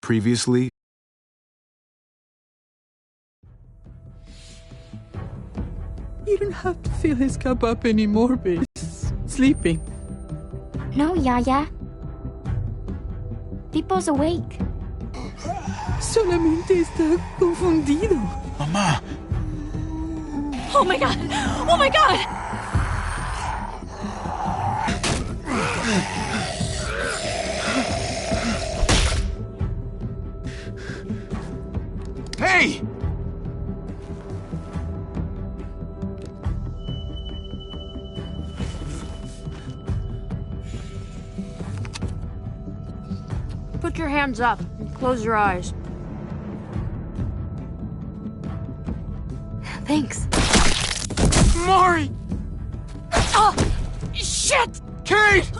previously. You don't have to fill his cup up anymore, bitch. Sleeping. No, Yaya. Pipo's awake. Solamente está confundido. Mamá! Oh my god! Oh my god! Hey! Put your hands up and close your eyes. Thanks. Mari! Oh! Shit! Kate!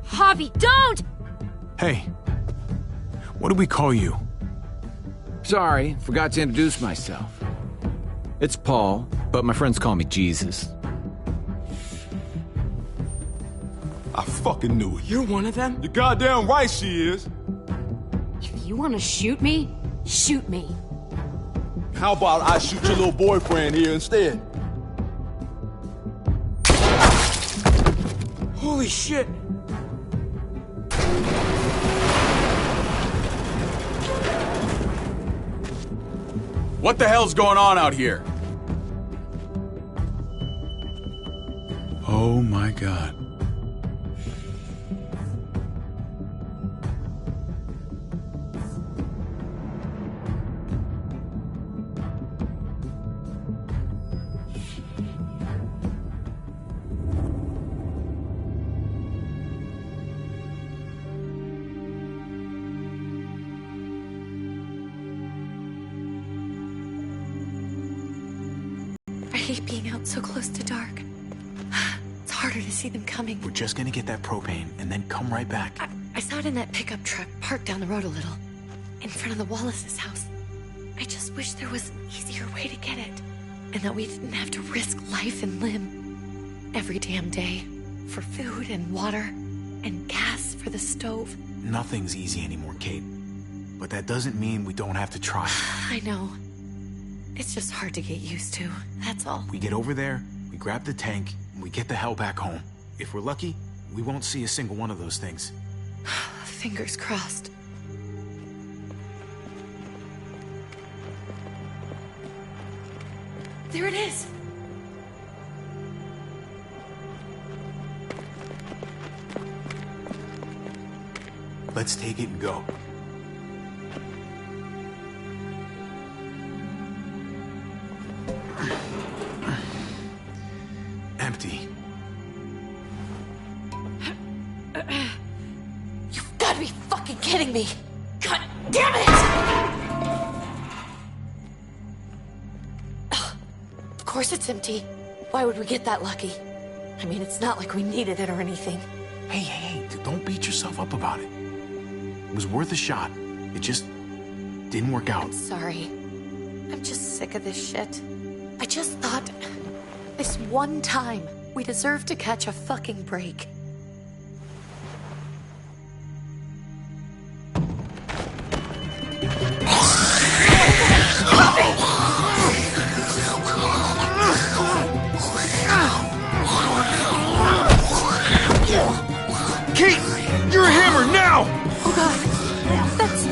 Javi, don't! Hey. What do we call you? Sorry, forgot to introduce myself. It's Paul, but my friends call me Jesus. I fucking knew it. You're one of them? You're goddamn right she is. If you want to shoot me, shoot me. How about I shoot your little boyfriend here instead? Holy shit. What the hell's going on out here? Oh my God. I hate being out so close to dark. It's harder to see them coming. We're just gonna get that propane and then come right back. I saw it in that pickup truck parked down the road a little, in front of the Wallace's house. I just wish there was an easier way to get it, and that we didn't have to risk life and limb every damn day for food and water and gas for the stove. Nothing's easy anymore, Kate. But that doesn't mean we don't have to try. I know. It's just hard to get used to, that's all. We get over there, we grab the tank, and we get the hell back home. If we're lucky, we won't see a single one of those things. Fingers crossed. There it is! Let's take it and go. Empty. You've got to be fucking kidding me! God damn it! Of course it's empty. Why would we get that lucky? I mean, it's not like we needed it or anything. Hey, don't beat yourself up about it. It was worth a shot. It just didn't work out. I'm sorry. I'm just sick of this shit. I just thought, this one time, we deserve to catch a fucking break. Kate! You're a hammer now! Oh god. That's...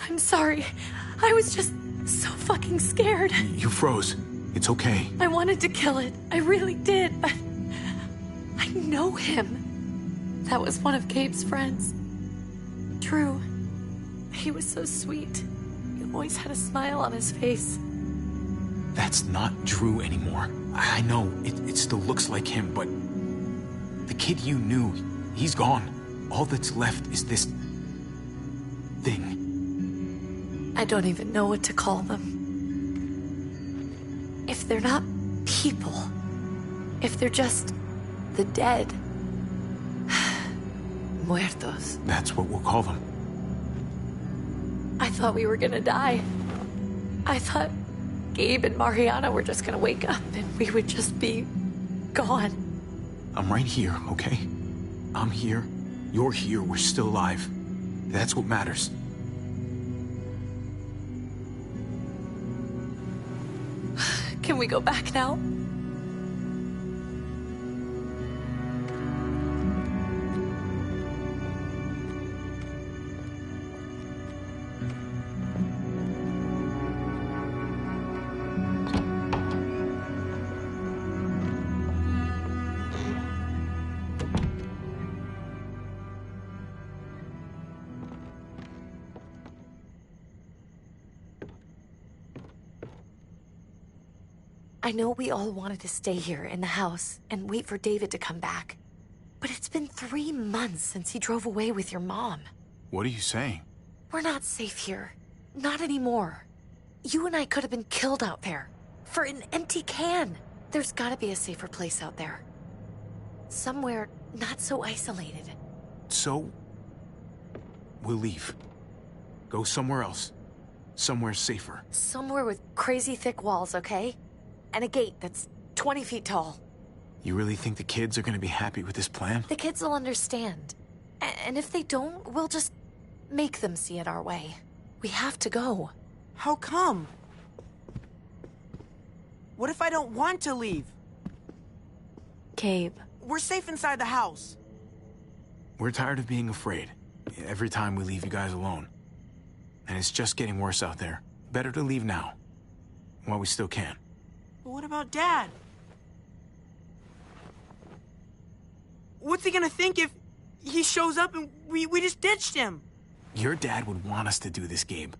I'm sorry. I was just so fucking scared. You froze. It's okay. I wanted to kill it. I really did, but... I know him. That was one of Gabe's friends. Drew. He was so sweet. He always had a smile on his face. That's not Drew anymore. I know, it still looks like him, but... The kid you knew, he's gone. All that's left is this... thing. I don't even know what to call them. If they're not people, if they're just the dead, muertos. That's what we'll call them. I thought we were gonna die. I thought Gabe and Mariana were just gonna wake up and we would just be gone. I'm right here, okay? I'm here. You're here. We're still alive. That's what matters. Can we go back now? I know we all wanted to stay here in the house and wait for David to come back. But it's been 3 months since he drove away with your mom. What are you saying? We're not safe here. Not anymore. You and I could have been killed out there. For an empty can. There's gotta be a safer place out there. Somewhere not so isolated. So, we'll leave. Go somewhere else. Somewhere safer. Somewhere with crazy thick walls, okay? And a gate that's 20 feet tall. You really think the kids are gonna be happy with this plan? The kids will understand. And if they don't, we'll just make them see it our way. We have to go. How come? What if I don't want to leave? Gabe. We're safe inside the house. We're tired of being afraid. Every time we leave you guys alone. And it's just getting worse out there. Better to leave now. While we still can. But what about Dad? What's he gonna think if he shows up and we just ditched him? Your dad would want us to do this, Gabe.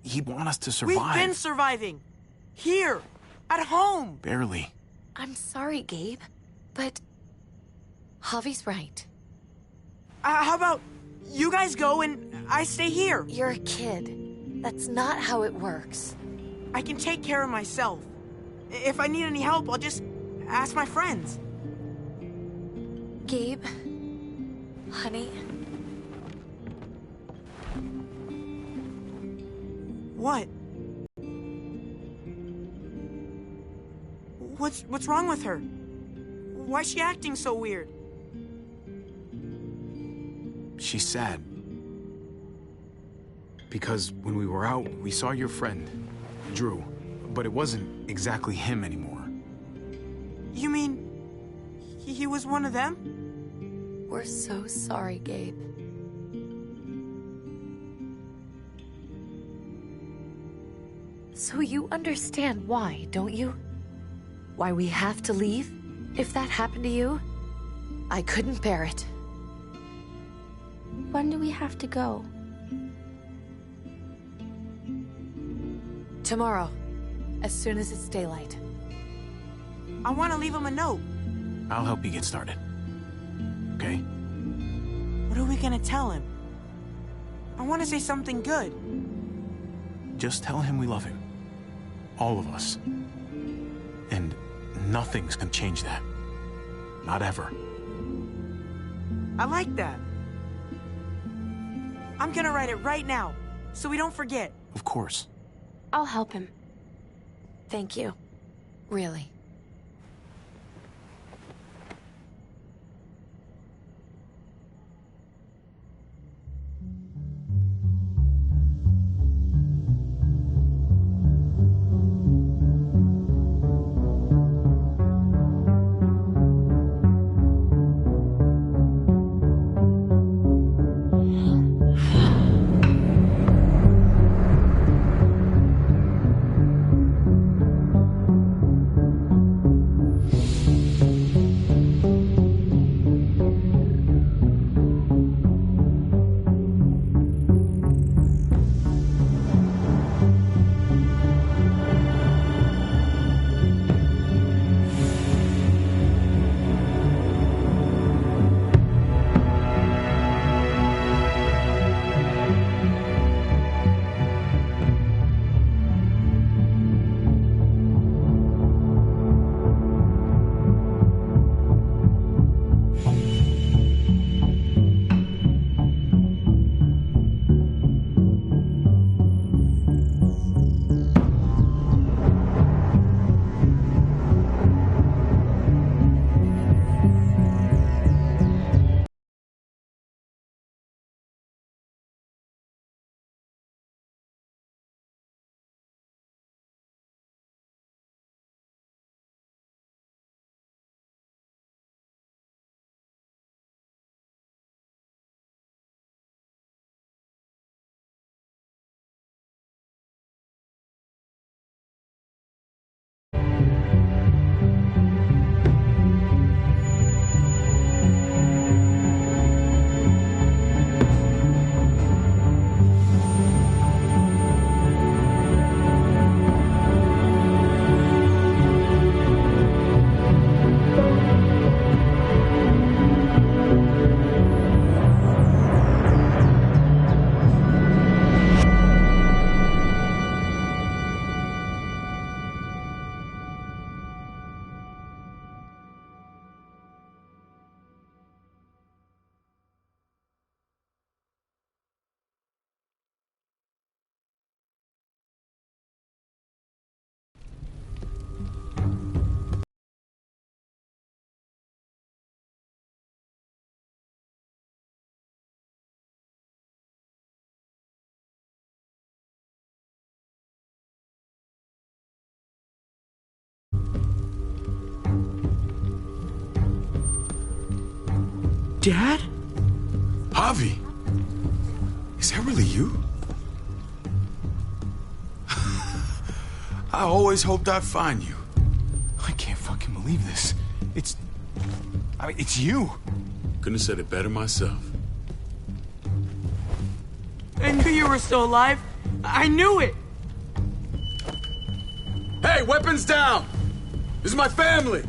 He'd want us to survive. We've been surviving. Here. At home. Barely. I'm sorry, Gabe. But Javi's right. How about you guys go and I stay here? You're a kid. That's not how it works. I can take care of myself. If I need any help, I'll just ask my friends. Gabe, honey. What? What's wrong with her? Why's she acting so weird? She's sad. Because when we were out, we saw your friend, Drew. But it wasn't exactly him anymore. You mean he was one of them? We're so sorry, Gabe. So you understand why, don't you? Why we have to leave? If that happened to you, I couldn't bear it. When do we have to go? Tomorrow, as soon as it's daylight. I want to leave him a note. I'll help you get started. Okay? What are we gonna tell him? I want to say something good. Just tell him we love him. All of us. And nothing's gonna change that. Not ever. I like that. I'm gonna write it right now, so we don't forget. Of course. I'll help him. Thank you. Really. Dad? Javi! Is that really you? I always hoped I'd find you. I can't fucking believe this. It's you. Couldn't have said it better myself. I knew you were still alive. I knew it. Hey, weapons down! This is my family!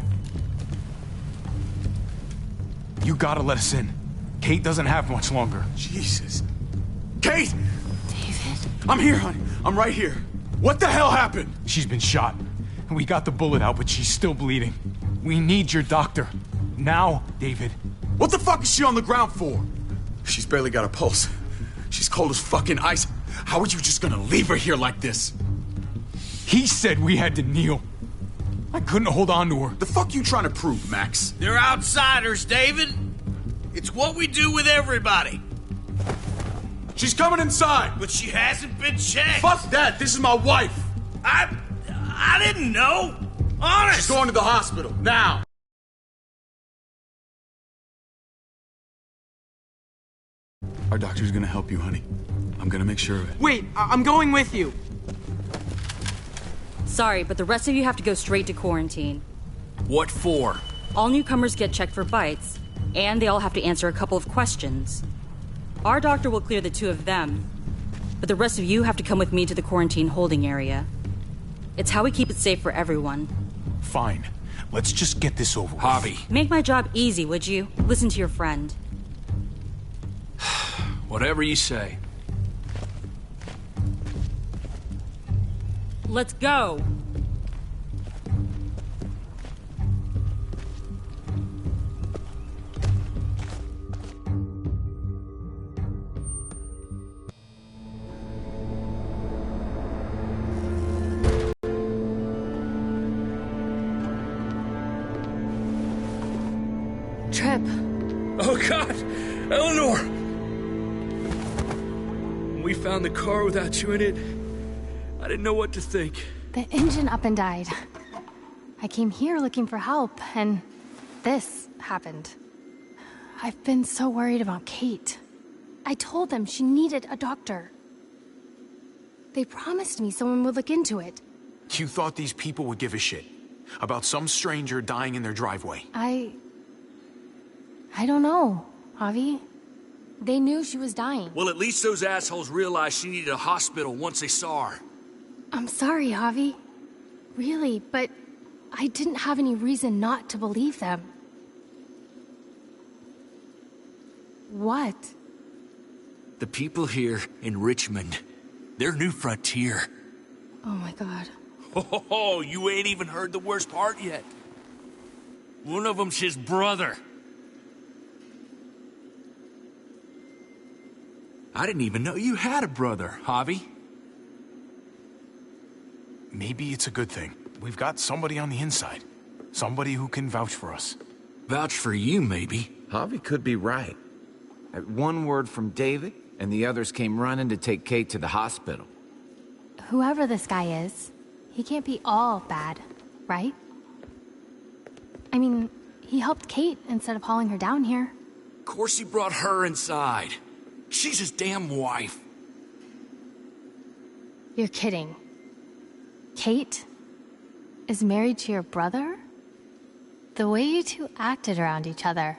You gotta let us in. Kate doesn't have much longer. Jesus. Kate! David? I'm here, honey. I'm right here. What the hell happened? She's been shot. We got the bullet out, but she's still bleeding. We need your doctor. Now, David. What the fuck is she on the ground for? She's barely got a pulse. She's cold as fucking ice. How are you just gonna leave her here like this? He said we had to kneel. I couldn't hold on to her. The fuck you trying to prove, Max? They're outsiders, David. It's what we do with everybody. She's coming inside! But she hasn't been checked. Fuck that! This is my wife! I didn't know. Honest! She's going to the hospital, now! Our doctor's gonna help you, honey. I'm gonna make sure of it. Wait, I'm going with you. Sorry, but the rest of you have to go straight to quarantine. What for? All newcomers get checked for bites, and they all have to answer a couple of questions. Our doctor will clear the two of them, but the rest of you have to come with me to the quarantine holding area. It's how we keep it safe for everyone. Fine. Let's just get this over with. Javi. Make my job easy, would you? Listen to your friend. Whatever you say. Let's go! Trip. Oh, God! Eleanor! When we found the car without you in it, I didn't know what to think. The engine up and died. I came here looking for help, and this happened. I've been so worried about Kate. I told them she needed a doctor. They promised me someone would look into it. You thought these people would give a shit about some stranger dying in their driveway? I don't know, Javi. They knew she was dying. Well, at least those assholes realized she needed a hospital once they saw her. I'm sorry, Javi. Really, but I didn't have any reason not to believe them. What? The people here in Richmond, their new frontier. Oh my God. Oh, you ain't even heard the worst part yet. One of them's his brother. I didn't even know you had a brother, Javi. Maybe it's a good thing. We've got somebody on the inside. Somebody who can vouch for us. Vouch for you, maybe. Javi could be right. At one word from David, and the others came running to take Kate to the hospital. Whoever this guy is, he can't be all bad, right? I mean, he helped Kate instead of hauling her down here. Of course he brought her inside. She's his damn wife. You're kidding. Kate is married to your brother? The way you two acted around each other.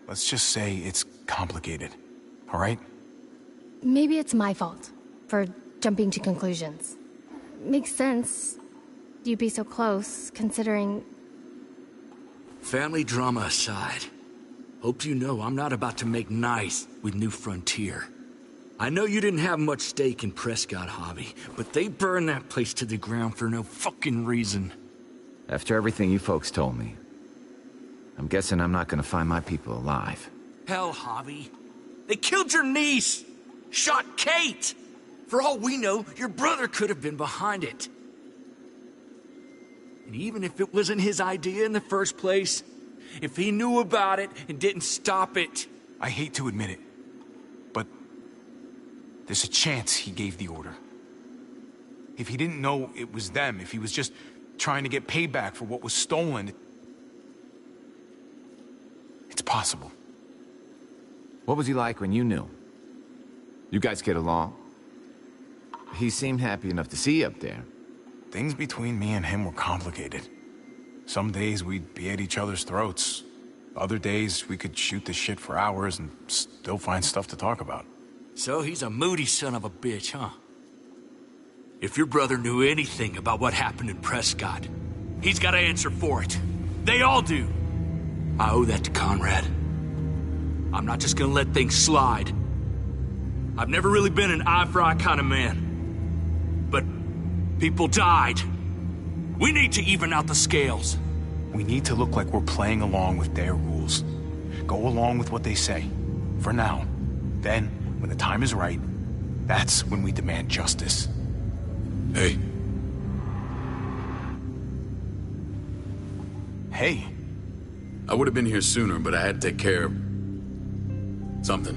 Let's just say it's complicated, all right? Maybe it's my fault for jumping to conclusions. Makes sense. You'd be so close, considering... Family drama aside, hope you know I'm not about to make nice with New Frontier. I know you didn't have much stake in Prescott, Javi, but they burned that place to the ground for no fucking reason. After everything you folks told me, I'm guessing I'm not gonna find my people alive. Hell, Javi. They killed your niece! Shot Kate! For all we know, your brother could have been behind it. And even if it wasn't his idea in the first place, if he knew about it and didn't stop it... I hate to admit it, but there's a chance he gave the order. If he didn't know it was them, if he was just trying to get payback for what was stolen, it's possible. What was he like when you knew? You guys get along? He seemed happy enough to see you up there. Things between me and him were complicated. Some days we'd be at each other's throats. Other days we could shoot the shit for hours and still find stuff to talk about. So he's a moody son of a bitch, huh? If your brother knew anything about what happened in Prescott, he's got to answer for it. They all do. I owe that to Conrad. I'm not just gonna let things slide. I've never really been an eye-for-eye kind of man. But people died. We need to even out the scales. We need to look like we're playing along with their rules. Go along with what they say. For now. Then, when the time is right, that's when we demand justice. Hey. Hey. I would have been here sooner, but I had to take care of something.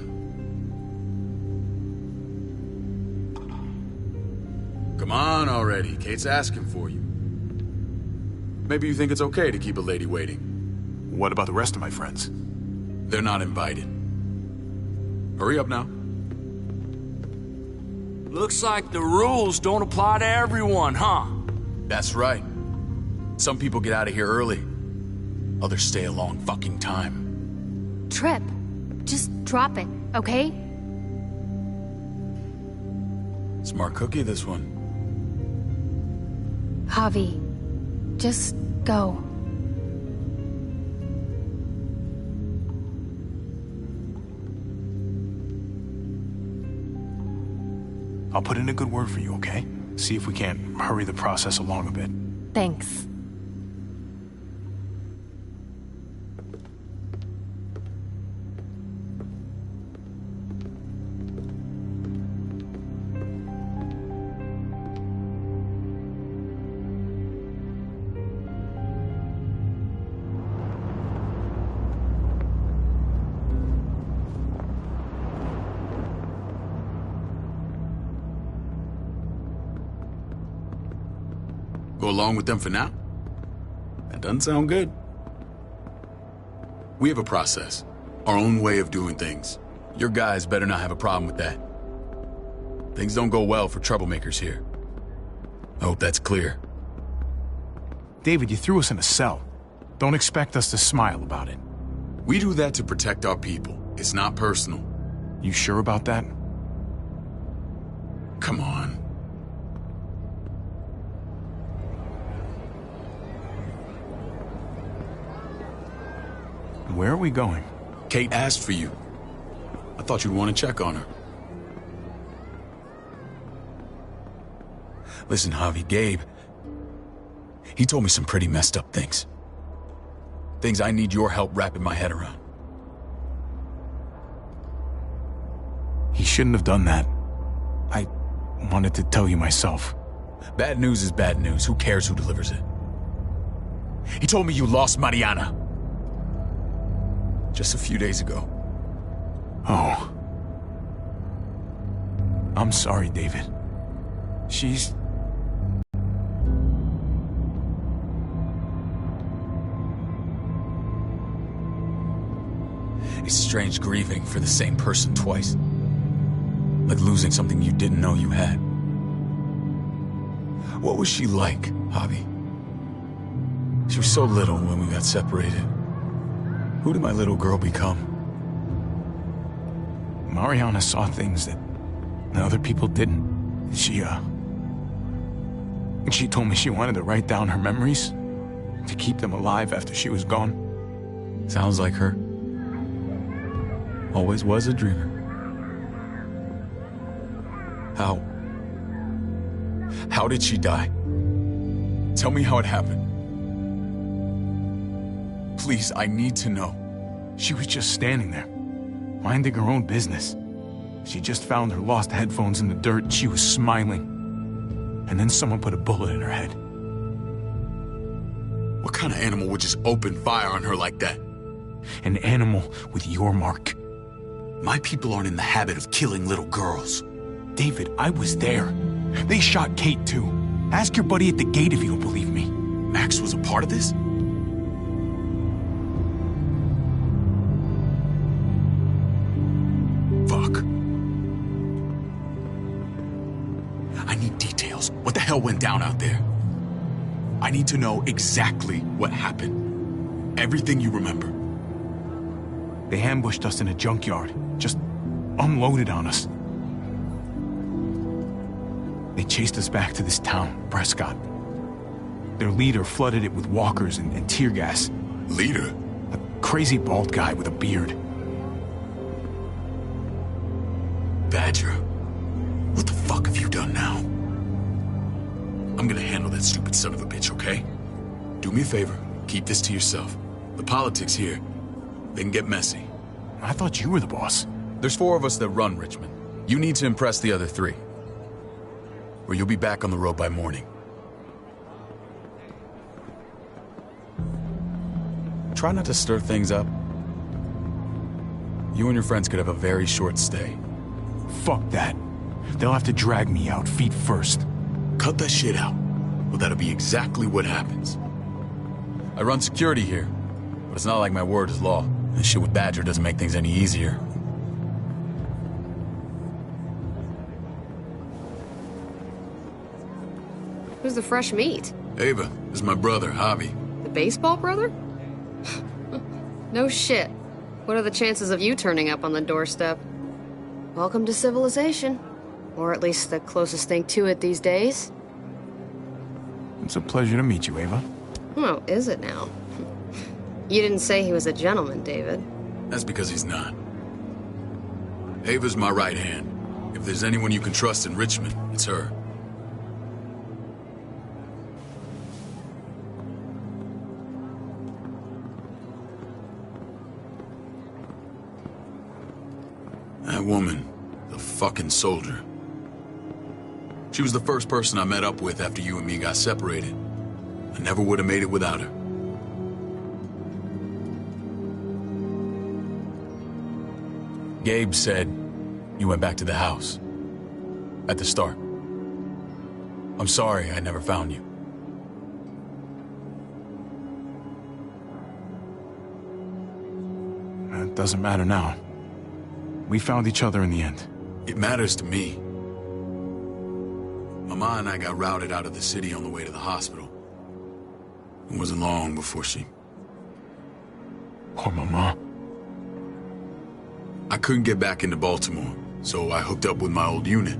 Come on already. Kate's asking for you. Maybe you think it's okay to keep a lady waiting. What about the rest of my friends? They're not invited. Hurry up now. Looks like the rules don't apply to everyone, huh? That's right. Some people get out of here early. Others stay a long fucking time. Trip, just drop it, okay? Smart cookie, this one. Javi, just go. I'll put in a good word for you, okay? See if we can't hurry the process along a bit. Thanks. Go along with them for now? That doesn't sound good. We have a process, our own way of doing things. Your guys better not have a problem with that. Things don't go well for troublemakers here. I hope that's clear. David, you threw us in a cell. Don't expect us to smile about it. We do that to protect our people. It's not personal. You sure about that? Come on. Where are we going? Kate asked for you. I thought you'd want to check on her. Listen, Javi, Gabe, he told me some pretty messed up things. Things I need your help wrapping my head around. He shouldn't have done that. I wanted to tell you myself. Bad news is bad news. Who cares who delivers it? He told me you lost Mariana. Just a few days ago. Oh. I'm sorry, David. She's... It's strange grieving for the same person twice. Like losing something you didn't know you had. What was she like, Javi? She was so little when we got separated. Who did my little girl become? Mariana saw things that other people didn't. She told me she wanted to write down her memories to keep them alive after she was gone. Sounds like her. Always was a dreamer. How did she die? Tell me how it happened. Please, I need to know. She was just standing there, minding her own business. She just found her lost headphones in the dirt and she was smiling. And then someone put a bullet in her head. What kind of animal would just open fire on her like that? An animal with your mark. My people aren't in the habit of killing little girls. David, I was there. They shot Kate too. Ask your buddy at the gate if you don't believe me. Max was a part of this? I need details. What the hell went down out there? I need to know exactly what happened. Everything you remember. They ambushed us in a junkyard. Just unloaded on us. They chased us back to this town, Prescott. Their leader flooded it with walkers and tear gas. Leader? A crazy bald guy with a beard. Badger, what the fuck have you done now? I'm gonna handle that stupid son of a bitch, okay? Do me a favor, keep this to yourself. The politics here, they can get messy. I thought you were the boss. There's 4 of us that run Richmond. You need to impress the other 3. Or you'll be back on the road by morning. Try not to stir things up. You and your friends could have a very short stay. Fuck that. They'll have to drag me out, feet first. Cut that shit out. Well, that'll be exactly what happens. I run security here, but it's not like my word is law. And shit with Badger doesn't make things any easier. Who's the fresh meat? Ava, this is my brother, Javi. The baseball brother? No shit. What are the chances of you turning up on the doorstep? Welcome to civilization. Or at least the closest thing to it these days. It's a pleasure to meet you, Ava. Oh, is it now? You didn't say he was a gentleman, David. That's because he's not. Ava's my right hand. If there's anyone you can trust in Richmond, it's her. That woman, the fucking soldier. She was the first person I met up with after you and me got separated. I never would have made it without her. Gabe said you went back to the house. At the start. I'm sorry I never found you. It doesn't matter now. We found each other in the end. It matters to me. Mama and I got routed out of the city on the way to the hospital. It wasn't long before she... Poor Mama. I couldn't get back into Baltimore, so I hooked up with my old unit.